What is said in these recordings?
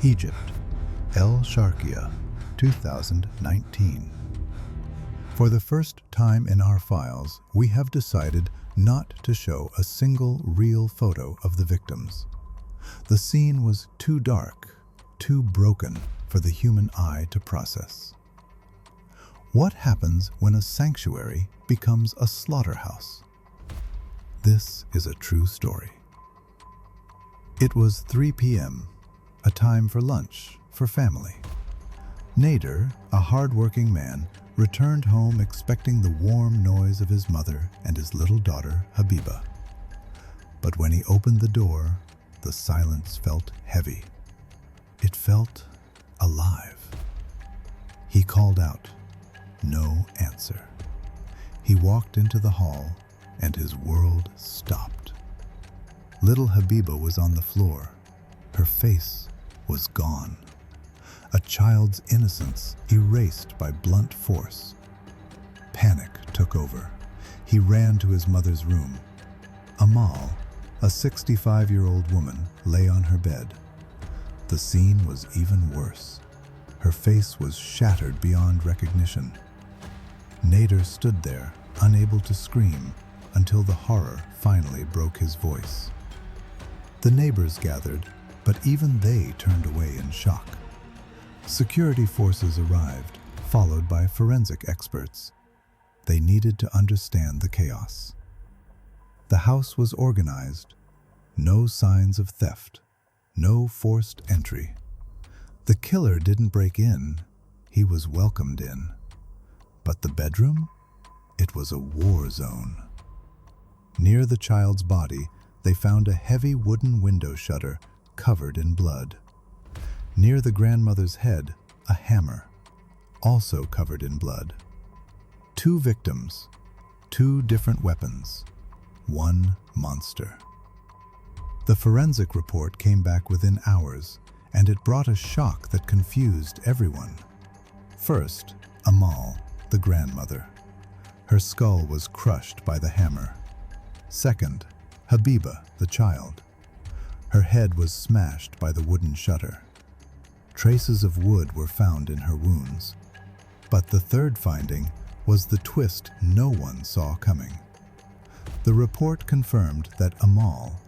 Egypt, Sharkia, 2019. For the first time in our files, we have decided not to show a single real photo of the victims. The scene was too dark, too broken for the human eye to process. What happens when a sanctuary becomes a slaughterhouse? This is a true story. It was 3 p.m., a time for lunch, for family. Nader, a hard-working man, returned home expecting the warm noise of his mother and his little daughter, Habiba. But when he opened the door, the silence felt heavy. It felt alive. He called out. No answer. He walked into the hall, and his world stopped. Little Habiba was on the floor. Her face was gone. A child's innocence erased by blunt force. Panic took over. He ran to his mother's room. Amal, a 65-year-old woman, lay on her bed. The scene was even worse. Her face was shattered beyond recognition. Nader stood there, unable to scream, until the horror finally broke his voice. The neighbors gathered, but even they turned away in shock. Security forces arrived, followed by forensic experts. They needed to understand the chaos. The house was organized. No signs of theft. No forced entry. The killer didn't break in. He was welcomed in. But the bedroom? It was a war zone. Near the child's body, they found a heavy wooden window shutter covered in blood. Near the grandmother's head, a hammer, also covered in blood. 2 victims, 2 different weapons, 1 monster. The forensic report came back within hours, and it brought a shock that confused everyone. First, Amal, the grandmother. Her skull was crushed by the hammer. Second, Habiba, the child. Her head was smashed by the wooden shutter. Traces of wood were found in her wounds. But the third finding was the twist no one saw coming. The report confirmed that Amal,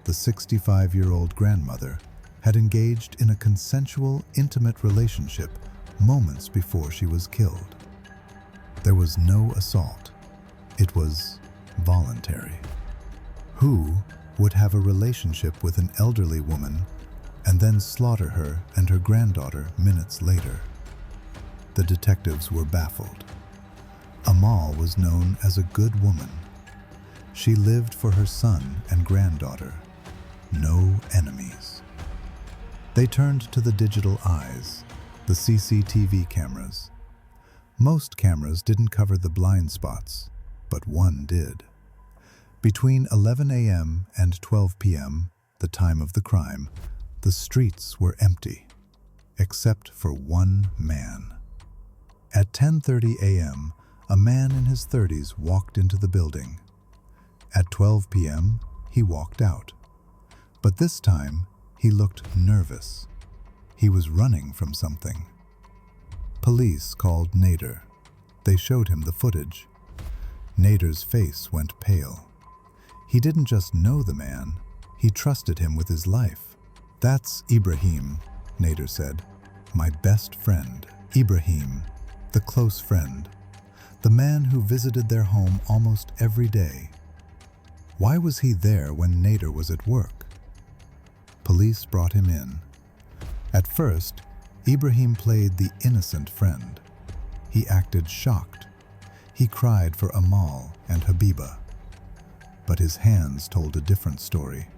the 65-year-old grandmother, had engaged in a consensual, intimate relationship moments before she was killed. There was no assault. It was voluntary. Who would have a relationship with an elderly woman and then slaughter her and her granddaughter minutes later? The detectives were baffled. Amal was known as a good woman. She lived for her son and granddaughter. No enemies. They turned to the digital eyes, the CCTV cameras. Most cameras didn't cover the blind spots, but one did. Between 11 a.m. and 12 p.m., the time of the crime, the streets were empty, except for one man. At 10:30 a.m., a man in his 30s walked into the building. At 12 p.m., he walked out. But this time, he looked nervous. He was running from something. Police called Nader. They showed him the footage. Nader's face went pale. He didn't just know the man, he trusted him with his life. "That's Ibrahim," Nader said. "My best friend. Ibrahim, the close friend. The man who visited their home almost every day." Why was he there when Nader was at work? Police brought him in. At first, Ibrahim played the innocent friend. He acted shocked. He cried for Amal and Habiba. But his hands told a different story.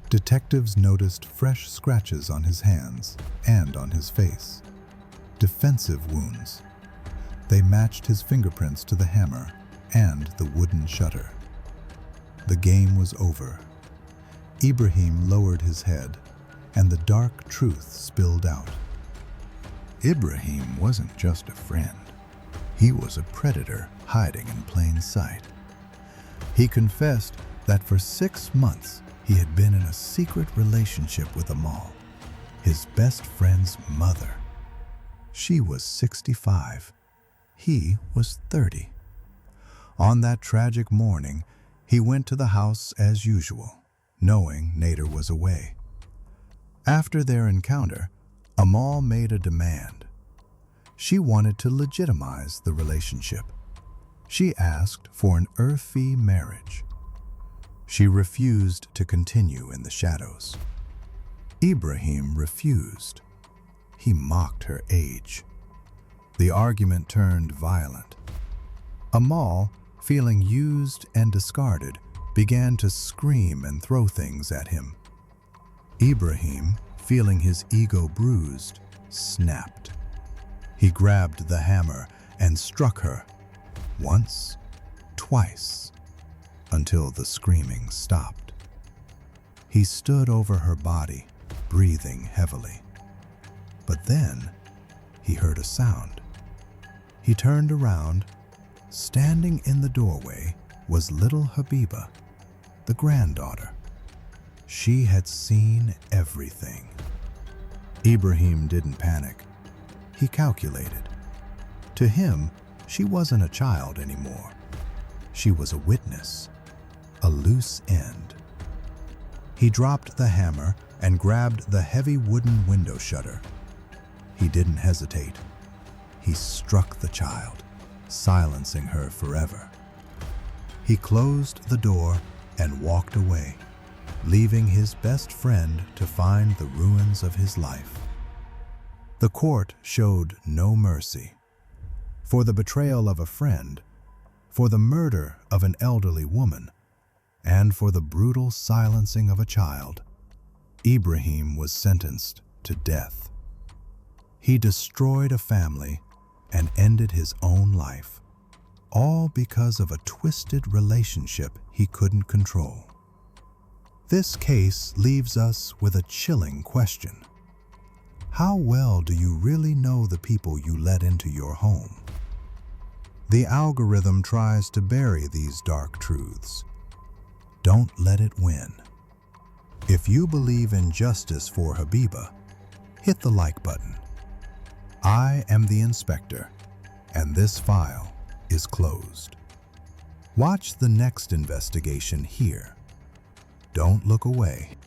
Detectives noticed fresh scratches on his hands and on his face. Defensive wounds. They matched his fingerprints to the hammer and the wooden shutter. The game was over. Ibrahim lowered his head, and the dark truth spilled out. Ibrahim wasn't just a friend. He was a predator hiding in plain sight. He confessed that for 6 months he had been in a secret relationship with Amal. his best friend's mother. She was 65. He was 30. On that tragic morning, he went to the house as usual, knowing Nader was away. After their encounter, Amal made a demand. She wanted to legitimize the relationship. She asked for an urfi marriage. She refused to continue in the shadows. Ibrahim refused. He mocked her age. The argument turned violent. Amal, feeling used and discarded, began to scream and throw things at him. Ibrahim, feeling his ego bruised, snapped. He grabbed the hammer and struck her, once, twice, until the screaming stopped. He stood over her body, breathing heavily. But then, he heard a sound. He turned around. Standing in the doorway was little Habiba, the granddaughter. She had seen everything. Ibrahim didn't panic. He calculated. To him, she wasn't a child anymore. She was a witness, a loose end. He dropped the hammer and grabbed the heavy wooden window shutter. He didn't hesitate. He struck the child, silencing her forever. He closed the door and walked away, leaving his best friend to find the ruins of his life. The court showed no mercy. For the betrayal of a friend, for the murder of an elderly woman, and for the brutal silencing of a child, Ibrahim was sentenced to death. He destroyed a family and ended his own life, all because of a twisted relationship he couldn't control. This case leaves us with a chilling question. How well do you really know the people you let into your home? The algorithm tries to bury these dark truths. Don't let it win. If you believe in justice for Habiba, hit the like button. I am the inspector, and this file is closed. Watch the next investigation here. Don't look away.